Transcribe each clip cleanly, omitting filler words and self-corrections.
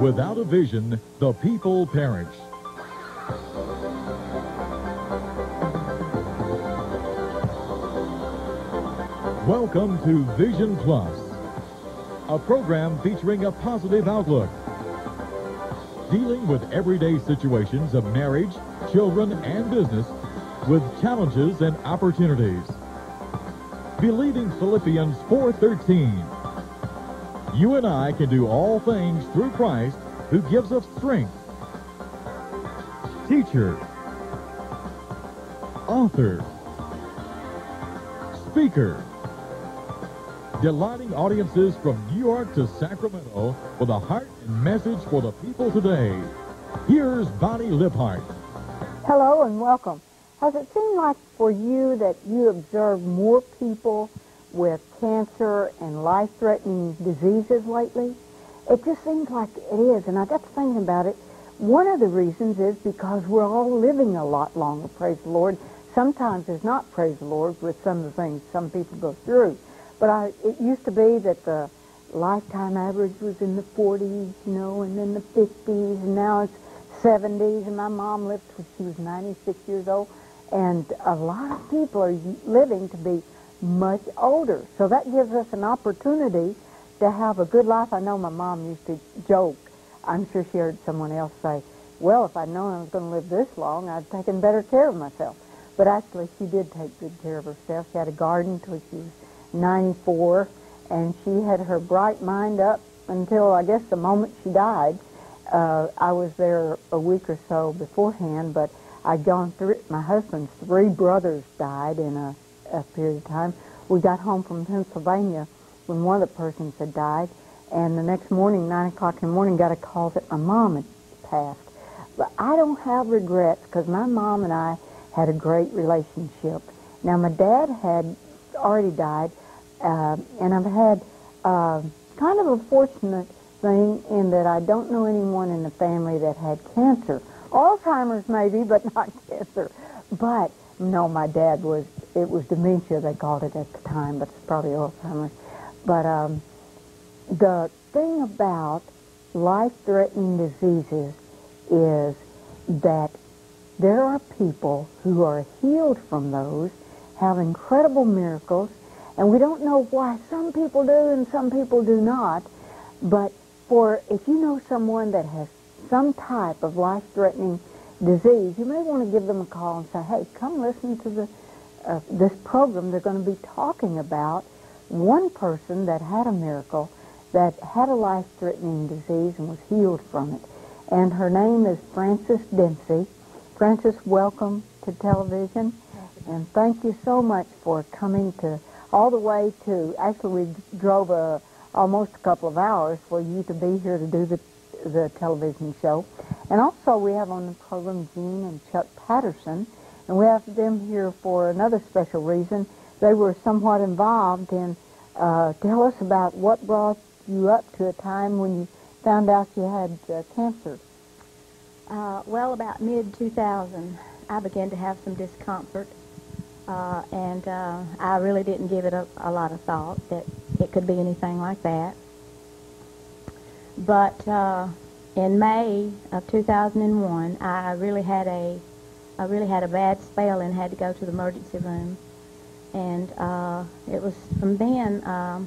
Without a vision, the people perish. Welcome to Vision Plus, a program featuring a positive outlook, dealing with everyday situations of marriage, children, and business with challenges and opportunities. Believing Philippians 4:13. You and I can do all things through Christ who gives us strength. Teacher, author, speaker, delighting audiences from New York to Sacramento with a heart and message for the people today. Here's Bonnie Libhart. Hello and welcome. Has it seemed like for you that you observe more people with cancer and life-threatening diseases lately? It just seems like it is, and I got to thinking about it. One of the reasons is because we're all living a lot longer, praise the Lord. Sometimes there's not, praise the Lord, with some of the things some people go through. But it used to be that the lifetime average was in the 40s, and then the 50s, and now it's 70s, and my mom lived till she was 96 years old, and a lot of people are living to be much older. So that gives us an opportunity to have a good life. I know my mom used to joke. I'm sure she heard someone else say, well, if I'd known I was going to live this long, I'd taken better care of myself. But actually, she did take good care of herself. She had a garden till she was 94, and she had her bright mind up until, I guess, the moment she died. I was there a week or so beforehand, but I'd gone through it. My husband's 3 brothers died in a period of time. We got home from Pennsylvania when one of the persons had died, and the next morning, 9 o'clock in the morning, got a call that my mom had passed. But I don't have regrets because my mom and I had a great relationship. Now, my dad had already died, and I've had kind of a fortunate thing in that I don't know anyone in the family that had cancer. Alzheimer's maybe, but not cancer. But no, my dad it was dementia, they called it at the time, but it's probably Alzheimer's. But the thing about life-threatening diseases is that there are people who are healed from those, have incredible miracles, and we don't know why some people do and some people do not. But if you know someone that has some type of life-threatening disease, you may want to give them a call and say, hey, come listen to this program. They're going to be talking about one person that had a miracle, that had a life-threatening disease and was healed from it. And her name is Frances Damsy. Frances, welcome to television. And thank you so much for coming all the way to, actually we drove almost a couple of hours for you to be here to do the television show. And also we have on the program Gene and Chuck Patterson, and we have them here for another special reason. They were somewhat involved in, tell us about what brought you up to a time when you found out you had cancer. Well, about mid-2000, I began to have some discomfort, and I really didn't give it a lot of thought that it could be anything like that. But in May of 2001, I really had a bad spell and had to go to the emergency room. And it was from then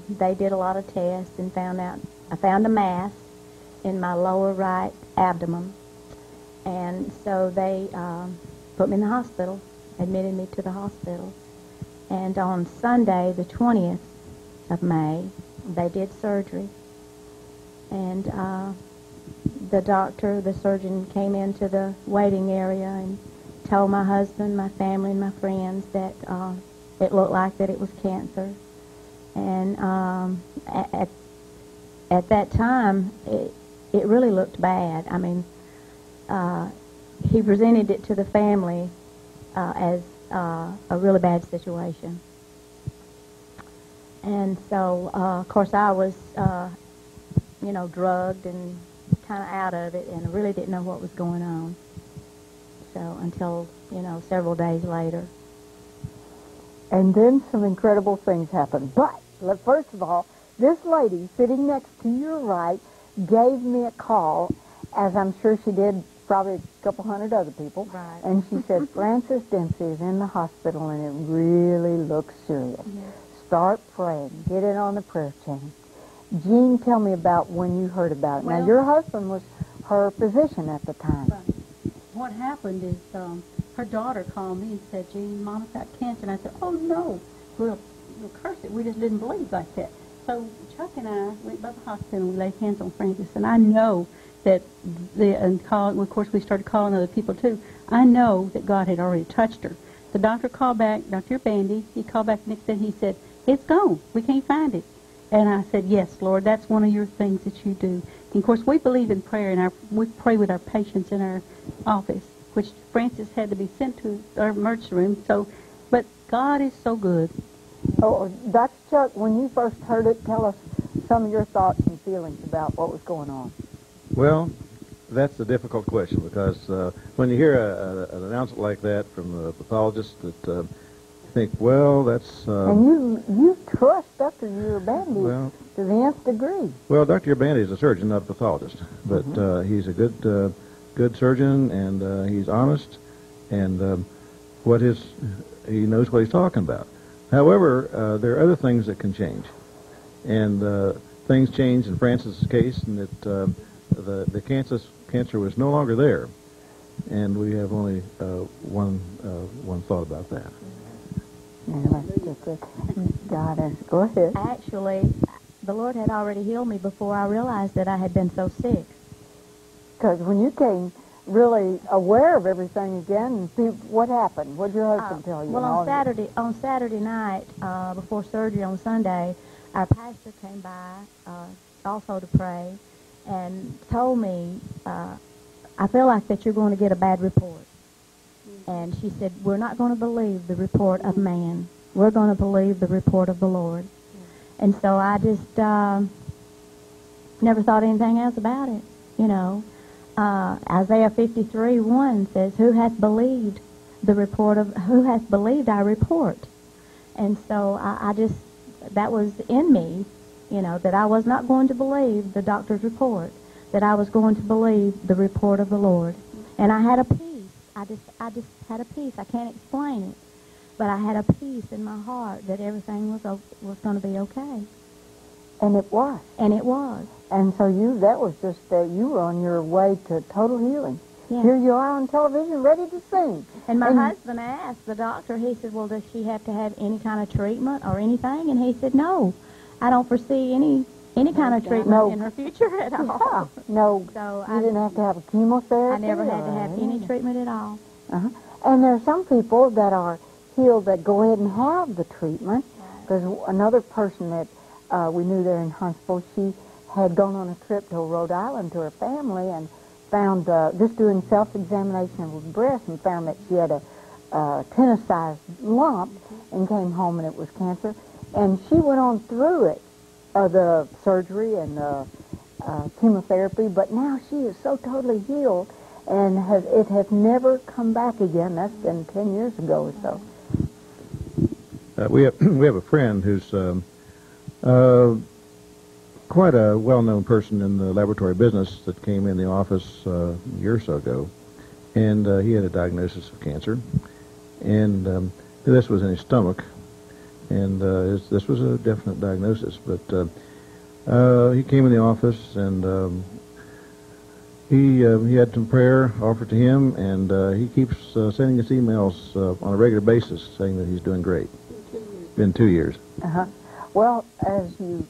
they did a lot of tests and I found a mass in my lower right abdomen. And so they put me in the hospital, admitted me to the hospital. And on Sunday, the 20th of May, they did surgery. And the surgeon came into the waiting area and told my husband, my family, and my friends that it looked like that it was cancer. And at that time, it really looked bad. I mean, he presented it to the family as a really bad situation. And so, of course, I was, drugged and kind of out of it, and I really didn't know what was going on. So until, several days later. And then some incredible things happened. But, first of all, this lady sitting next to your right, gave me a call, as I'm sure she did probably a couple hundred other people. Right. And she said, Frances Dempsey is in the hospital and it really looks serious. Yes. Start praying. Get it on the prayer chain. Jean, tell me about when you heard about it. Well, now, your husband was her physician at the time. Right. What happened is her daughter called me and said, Jean, Mama's got cancer. And I said, oh, no, we'll curse it. We just didn't believe like that. So Chuck and I went by the hospital and we laid hands on Frances. And I know that, of course, we started calling other people, too. I know that God had already touched her. The doctor called back, Dr. Bandy, he called back the next day and he said, it's gone. We can't find it. And I said, yes, Lord, that's one of your things that you do. And, of course, we believe in prayer, and we pray with our patients in our office, which Frances had to be sent to our emergency room. So, but God is so good. Oh, Dr. Chuck, when you first heard it, tell us some of your thoughts and feelings about what was going on. Well, that's a difficult question because when you hear an announcement like that from a pathologist that think, well, that's... and you trust Dr. Bandy to the nth degree. Well, Dr. Bandy is a surgeon, not a pathologist, but he's a good surgeon, and he's honest, and he knows what he's talking about. However, there are other things that can change, and things changed in Frances' case, and that the cancer was no longer there, and we have only one thought about that. Yeah, that's good. God, go ahead. Actually, the Lord had already healed me before I realized that I had been so sick. Because when you came really aware of everything again, what happened? What did your husband tell you? Well, on Saturday night, before surgery on Sunday, our pastor came by also to pray and told me, I feel like that you're going to get a bad report. And she said, we're not going to believe the report of man. We're going to believe the report of the Lord. And so I just never thought anything else about it, you know. Isaiah 53:1 says, who hath believed our report? And so I just, that was in me, you know, that I was not going to believe the doctor's report, that I was going to believe the report of the Lord. And I had a peace. I just had a peace. I can't explain it, but I had a peace in my heart that everything was going to be okay. And it was. And it was. And so that was just you were on your way to total healing. Yeah. Here you are on television, ready to sing. And my husband asked the doctor. He said, "Well, does she have to have any kind of treatment or anything?" And he said, "No, I don't foresee any kind of treatment in her future at all." Yeah. No, so you didn't have to have a chemotherapy? I never had to have any treatment at all. Uh-huh. And there are some people that are healed that go ahead and have the treatment. Because another person that we knew there in Huntsville, she had gone on a trip to Rhode Island to her family and found, just doing self-examination of her breast, and found that she had a tennis-sized lump and came home and it was cancer. And she went on through it, the surgery and the chemotherapy, but now she is so totally healed, and it has never come back again. That's been 10 years ago or so. We have a friend who's quite a well-known person in the laboratory business that came in the office a year or so ago, and he had a diagnosis of cancer, and this was in his stomach, and this was a definite diagnosis, but he came in the office, and he had some prayer offered to him, and he keeps sending us emails on a regular basis saying that he's doing great. Been 2 years. Uh-huh. Well, as you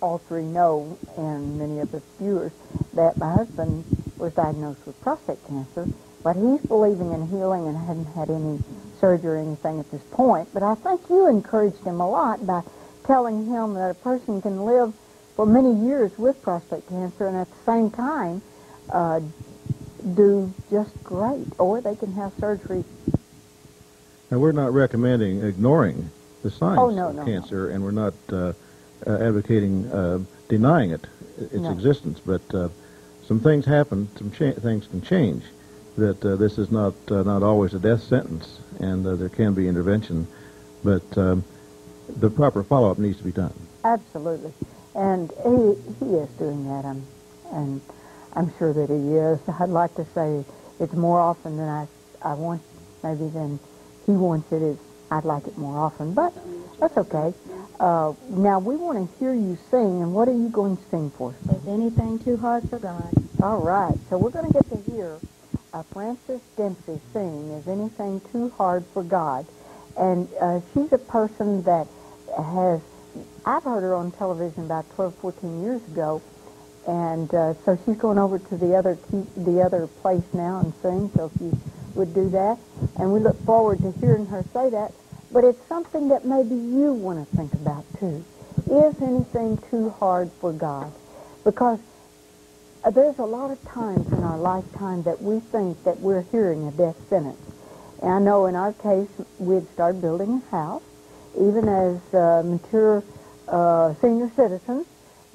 all three know, and many of the viewers, that my husband was diagnosed with prostate cancer, but he's believing in healing and hadn't had any surgery or anything at this point. But I think you encouraged him a lot by telling him that a person can live for many years with prostate cancer and at the same time do just great, or they can have surgery. Now, we're not recommending ignoring the signs of cancer, and we're not advocating denying its existence, but some things happen, things can change, that this is not always a death sentence, and there can be intervention, but the proper follow-up needs to be done. Absolutely. And he is doing that. I'm and I'm sure that he is. I'd like to say it's more often than I want, maybe than he wants it. I'd like it more often, but that's okay. Now, we want to hear you sing, and what are you going to sing for us? Is anything too hard for God? All right, so we're going to get to hear Frances Dempsey sing, Is Anything Too Hard for God? And she's a person that I've heard her on television about 12, 14 years ago, and so she's going over to the other place now and sing, so if you would do that. And we look forward to hearing her say that. But it's something that maybe you want to think about, too. Is anything too hard for God? Because there's a lot of times in our lifetime that we think that we're hearing a death sentence. And I know in our case, we had started building a house, even as mature senior citizens,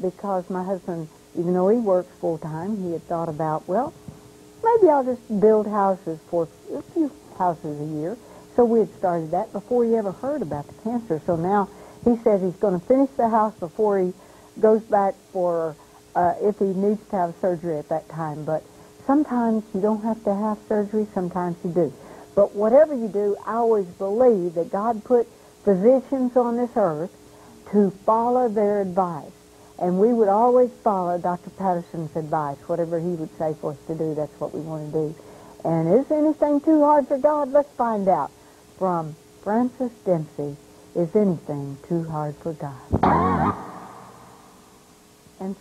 because my husband, even though he works full-time, he had thought about, well, maybe I'll just build houses for a few houses a year. So we had started that before he ever heard about the cancer. So now he says he's going to finish the house before he goes back for, if he needs to have surgery at that time. But sometimes you don't have to have surgery, sometimes you do. But whatever you do, I always believe that God put physicians on this earth to follow their advice. And we would always follow Dr. Patterson's advice. Whatever he would say for us to do, that's what we want to do. And is anything too hard for God? Let's find out. From Frances Dempsey, Is Anything Too Hard for God? And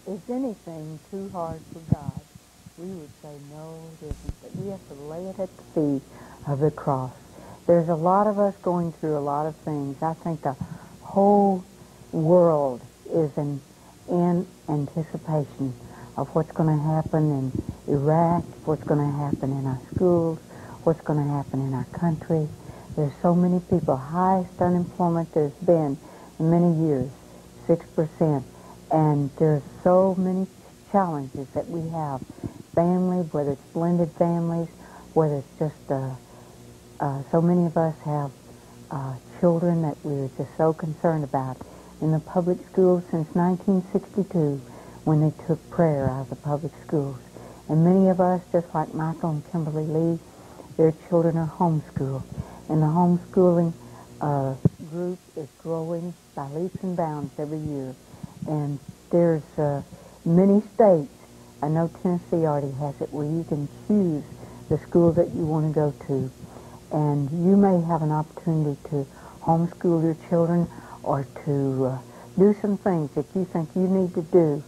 is anything too hard for God? We would say, no, it isn't. But we have to lay it at the feet of the cross. There's a lot of us going through a lot of things. I think the whole world is in anticipation of what's going to happen in Iraq, what's going to happen in our schools, what's going to happen in our country. There's so many people, highest unemployment there's been in many years, 6%. And there's so many challenges that we have family, whether it's blended families, whether it's just, so many of us have children that we're just so concerned about. In the public schools since 1962, when they took prayer out of the public schools. And many of us, just like Michael and Kimberly Lee, their children are homeschooled. And the homeschooling group is growing by leaps and bounds every year. And there's many states, I know Tennessee already has it, where you can choose the school that you want to go to. And you may have an opportunity to homeschool your children or to do some things that you think you need to do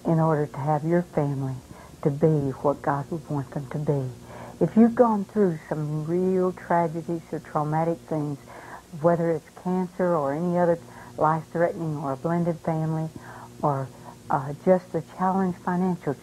in order to have your family to be what God would want them to be. If you've gone through some real tragedies or traumatic things, whether it's cancer or any other life-threatening or a blended family or just a challenge, financial,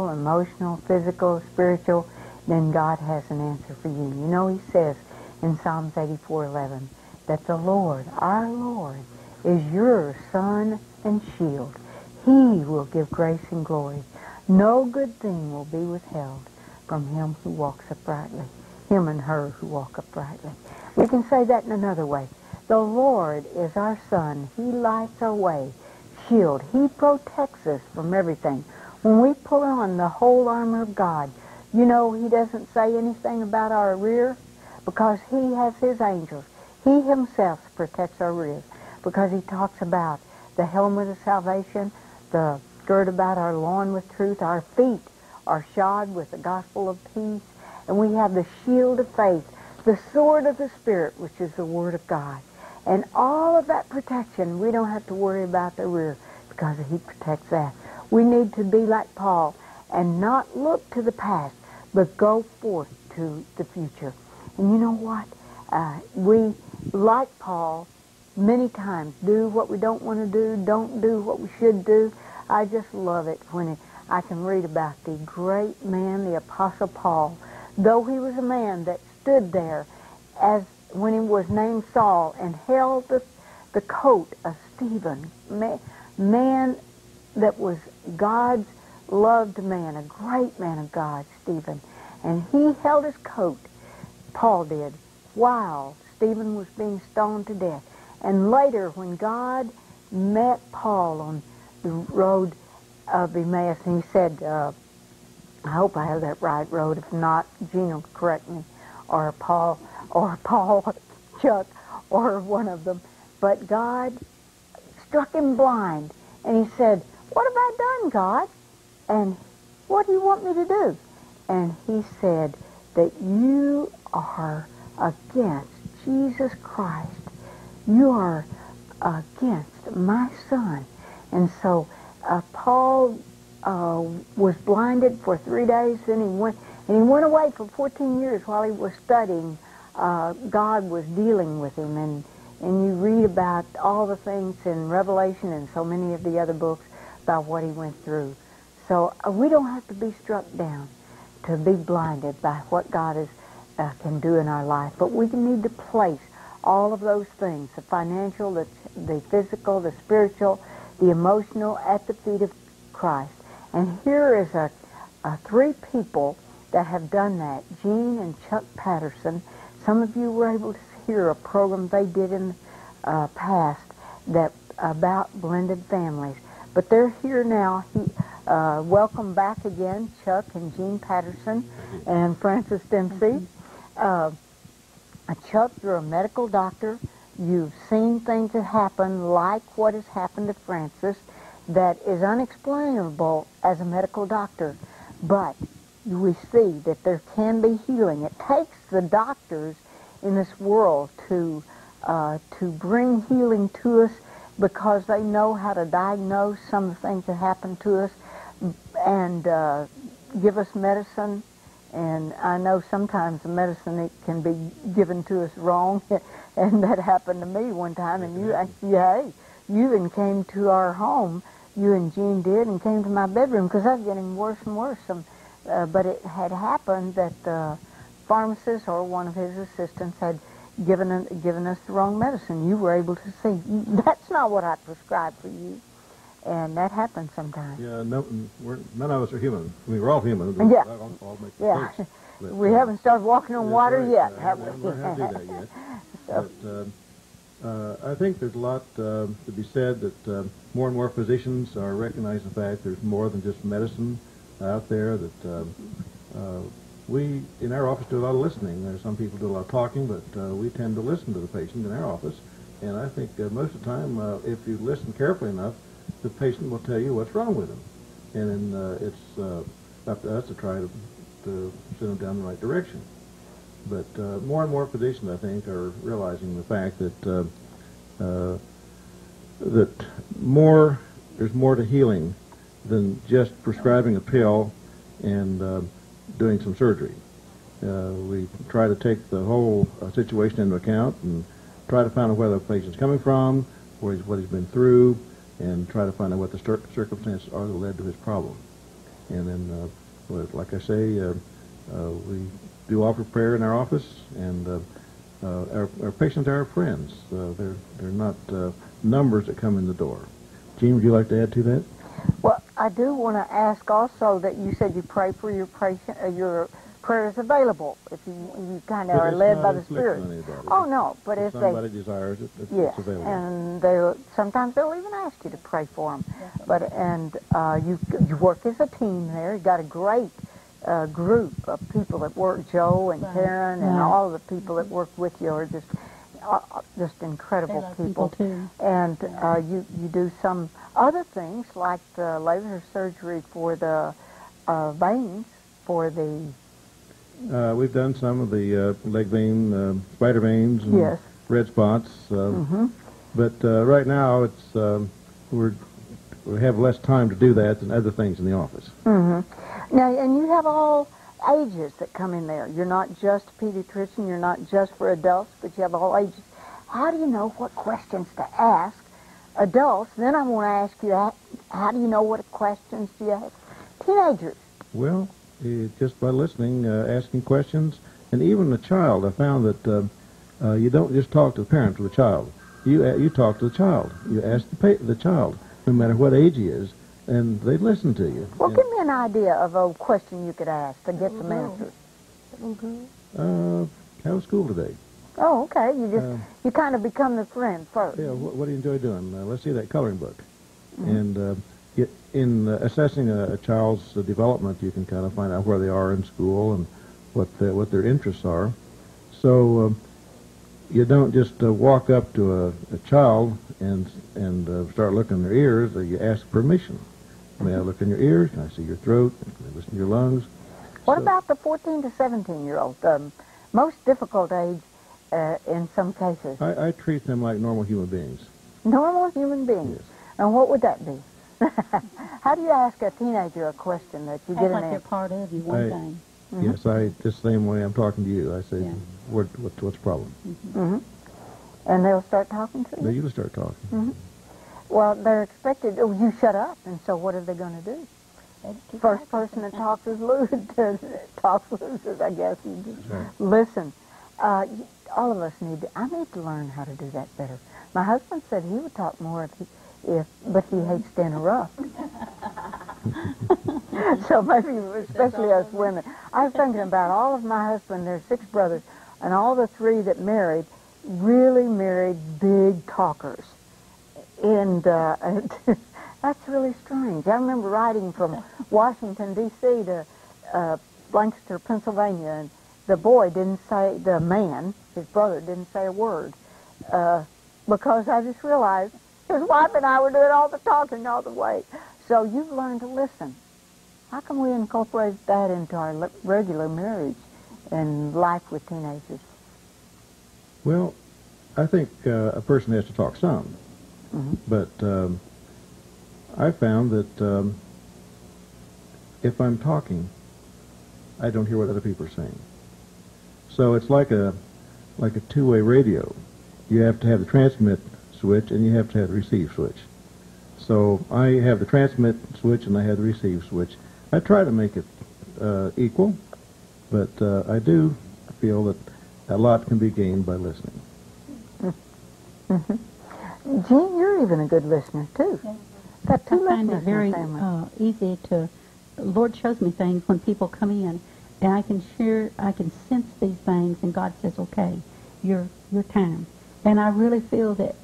emotional, physical, spiritual, then God has an answer for you. You know, he says in Psalms 84:11 that the Lord, our Lord, is your sun and shield. He will give grace and glory. No good thing will be withheld from him who walks uprightly, him and her who walk uprightly. We can say that in another way. The Lord is our sun. He lights our way. Shield. He protects us from everything. When we put on the whole armor of God, you know, he doesn't say anything about our rear because he has his angels. He himself protects our rear because he talks about the helmet of salvation, the girt about our loin with truth, our feet are shod with the gospel of peace, and we have the shield of faith, the sword of the Spirit, which is the Word of God. And all of that protection, we don't have to worry about the rear because he protects that. We need to be like Paul and not look to the past, but go forth to the future. And you know what? We, like Paul, many times do what we don't want to do, don't do what we should do. I just love it when I can read about the great man, the Apostle Paul. Though he was a man that stood there as when he was named Saul and held the coat of Stephen, man that was God's loved man, a great man of God, Stephen. And he held his coat, Paul did, while Stephen was being stoned to death. And later, when God met Paul on the road of Emmaus, and he said, I hope I have that right road. If not, Gene will correct me, or Paul, Chuck, or one of them. But God struck him blind, and he said, "What have I done, God? And what do you want me to do?" And he said that you are against Jesus Christ. You are against my son. And so Paul was blinded for 3 days. Then he went away for 14 years while he was studying. God was dealing with him, and you read about all the things in Revelation and so many of the other books about what he went through. So we don't have to be struck down to be blinded by what God can do in our life, but we need to place all of those things, the financial, the physical, the spiritual, the emotional, at the feet of Christ. And here is three people that have done that, Gene and Chuck Patterson. Some of you were able to hear a program they did in the past about blended families. But they're here now. Welcome back again, Chuck and Gene Patterson and Francis Dempsey. Chuck, you're a medical doctor. You've seen things that happen like what has happened to Francis that is unexplainable as a medical doctor. But we see that there can be healing. It takes the doctors in this world to bring healing to us because they know how to diagnose some of the things that happen to us and give us medicine. And I know sometimes the medicine it can be given to us wrong, and that happened to me one time. And you even came to our home, you and Jean did, and came to my bedroom because I was getting worse and worse. But it had happened that the pharmacist or one of his assistants had given us the wrong medicine. You were able to see, that's not what I prescribed for you. And that happens sometimes. Yeah, no, none of us are human. I mean, we're all human. Yeah. We all make Yeah. mistakes. But, We haven't started walking on water right. yet, I have haven't we? learned how to do that yet. But I think there's a lot to be said that more and more physicians are recognizing the fact there's more than just medicine out there, that we, in our office, do a lot of listening. There's some people do a lot of talking, but we tend to listen to the patient in our office. And I think most of the time, if you listen carefully enough, the patient will tell you what's wrong with them. And then it's up to us to try to send them down the right direction. But more and more physicians, I think, are realizing the fact that there's more to healing than just prescribing a pill and doing some surgery. We try to take the whole situation into account and try to find out where the patient's coming from, what he's been through, and try to find out what the circumstances are that led to his problem. And then, like I say, we do offer prayer in our office, and our patients are our friends. They're not numbers that come in the door. Gene, would you like to add to that? Well, I do want to ask also that you said you pray for your patient, your prayers available if you kind of are led by the Spirit. Oh no, but if somebody desires it, it's available. And sometimes they'll even ask you to pray for them. But you work as a team there. You got a great group of people that work. Joe and Karen and all the people that work with you are just incredible people. Too. And you do some other things like the laser surgery for the veins for the. We've done some of the leg vein, spider veins, and red spots. But right now, it's we have less time to do that than other things in the office. Now, and you have all ages that come in there. You're not just a pediatrician. You're not just for adults, but you have all ages. How do you know what questions to ask adults? Then I want to ask you, how do you know what questions do you ask teenagers? Well, just by listening, asking questions, and even the child. I found that you don't just talk to the parent of the child. You talk to the child. You ask the child, no matter what age he is, and they listen to you. Well, give me an idea of a question you could ask to get some answers. How was school today? Oh, okay. You kind of become the friend first. Yeah. What do you enjoy doing? Let's see that coloring book. And in assessing a child's development, you can kind of find out where they are in school and what their interests are. So you don't just walk up to a child and start looking in their ears. You ask permission. May I look in your ears? Can I see your throat? Can I listen to your lungs? What about the 14 to 17-year-old? The most difficult age in some cases. I treat them like normal human beings. Normal human beings? Yes. And what would that be? How do you ask a teenager a question that you get an like answer? they're part of you, one thing. Yes, just the same way I'm talking to you. I say, what's the problem? And they'll start talking to you? They usually start talking. Well, they're expected, you shut up, and so what are they going to do? First person that talks is loses, I guess. You just listen. All of us I need to learn how to do that better. My husband said he would talk more but he hates to interrupt. So maybe, especially us women. I was thinking about all of my husband, there's 6 brothers, and all the 3 that really married big talkers. And that's really strange. I remember riding from Washington, D.C. to Lancaster, Pennsylvania, and the man, his brother, didn't say a word because I just realized his wife and I were doing all the talking all the way. So you've learned to listen. How can we incorporate that into our regular marriage and life with teenagers? Well, I think a person has to talk some. But I found that if I'm talking, I don't hear what other people are saying. So it's like a two-way radio. You have to have the transmit switch and you have to have the receive switch. So I have the transmit switch and I have the receive switch. I try to make it equal, but I do feel that a lot can be gained by listening. Gene, you're even a good listener, too. Got two I find it listeners in very the family. easy to, the Lord shows me things when people come in, and I can sense these things, and God says, okay, your time. And I really feel that,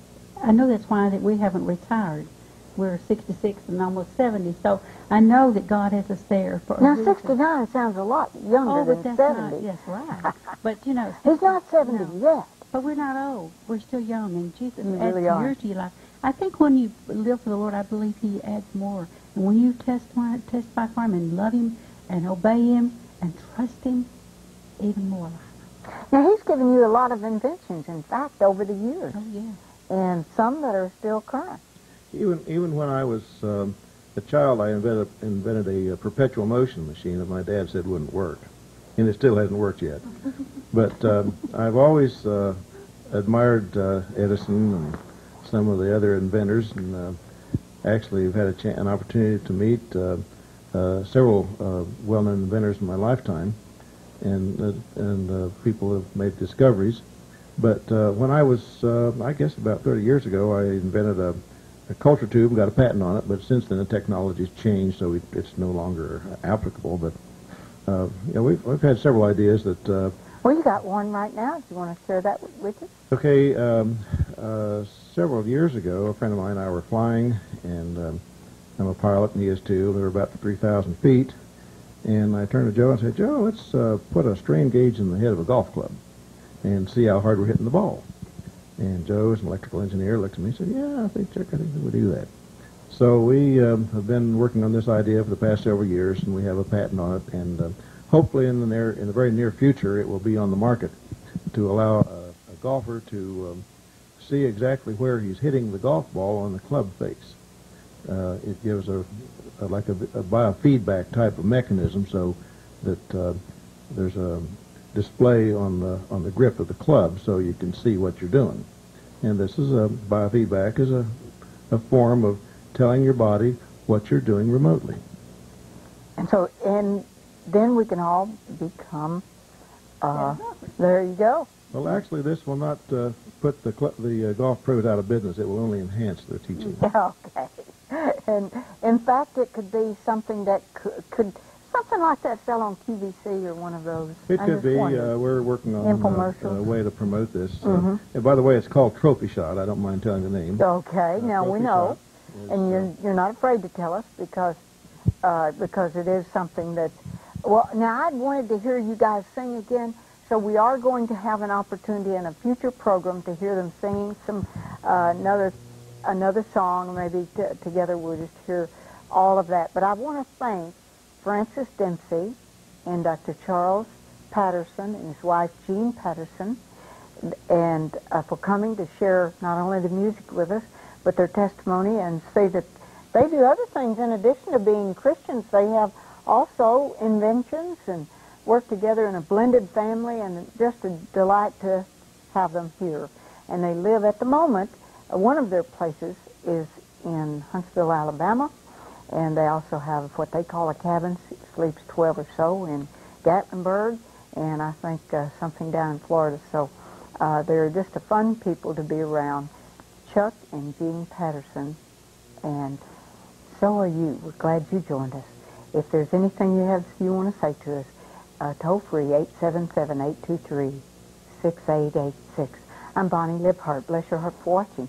I know that's why that we haven't retired. We're 66 and almost 70, so I know that God has us there for a Now, reason. 69 sounds a lot younger Oh, but than that's 70. not, yes, right. But, you know. He's not 70 no. yet. But we're not old. We're still young, and Jesus You adds really are. years to your life. I think when you live for the Lord, I believe He adds more. And when you testify for Him and love Him and obey Him and trust Him, even more life. Now, he's given you a lot of inventions, in fact, over the years. Oh, yeah. And some that are still current. Even when I was a child, I invented a perpetual motion machine that my dad said wouldn't work, and it still hasn't worked yet. But I've always admired Edison and some of the other inventors, and actually have had an opportunity to meet several well-known inventors in my lifetime, and people have made discoveries. But when I was, I guess about 30 years ago, I invented a culture tube and got a patent on it, but since then the technology's changed, so it's no longer applicable. But we've had several ideas that... Well, you got one right now. Do you want to share that with us? Okay, several years ago, a friend of mine and I were flying, and I'm a pilot, and he is too. We were about 3,000 feet, and I turned to Joe and said, Joe, let's put a strain gauge in the head of a golf club and see how hard we're hitting the ball. And Joe, as an electrical engineer, looked at me and said, yeah, I think we would do that. So we have been working on this idea for the past several years, and we have a patent on it, and hopefully in the very near future it will be on the market to allow a golfer to see exactly where he's hitting the golf ball on the club face. It gives a biofeedback type of mechanism, so that there's a display on the grip of the club, so you can see what you're doing. And this is biofeedback is a form of telling your body what you're doing remotely. And so, and then we can all become, there you go. Well, actually, this will not put the golf pros out of business. It will only enhance their teaching. Yeah, okay. And in fact, it could be something that could something like that sell on QVC or one of those. It could be. We're working on a way to promote this. And by the way, it's called Trophy Shot. I don't mind telling the name. Okay, now we know. And you're not afraid to tell us because it is something that's... Well, now I wanted to hear you guys sing again, so we are going to have an opportunity in a future program to hear them singing some another song. Maybe together we'll just hear all of that. But I want to thank Francis Dempsey and Dr. Charles Patterson and his wife Jean Patterson, and for coming to share not only the music with us, but their testimony, and say that they do other things in addition to being Christians. They have also inventions and work together in a blended family, and just a delight to have them here. And they live at the moment, one of their places is in Huntsville, Alabama, and they also have what they call a cabin, sleeps 12 or so in Gatlinburg, and I think something down in Florida. So they're just a fun people to be around. Chuck and Jean Patterson, and so are you. We're glad you joined us. If there's anything you want to say to us, toll free 877-823-6886. I'm Bonnie Libhart. Bless your heart for watching.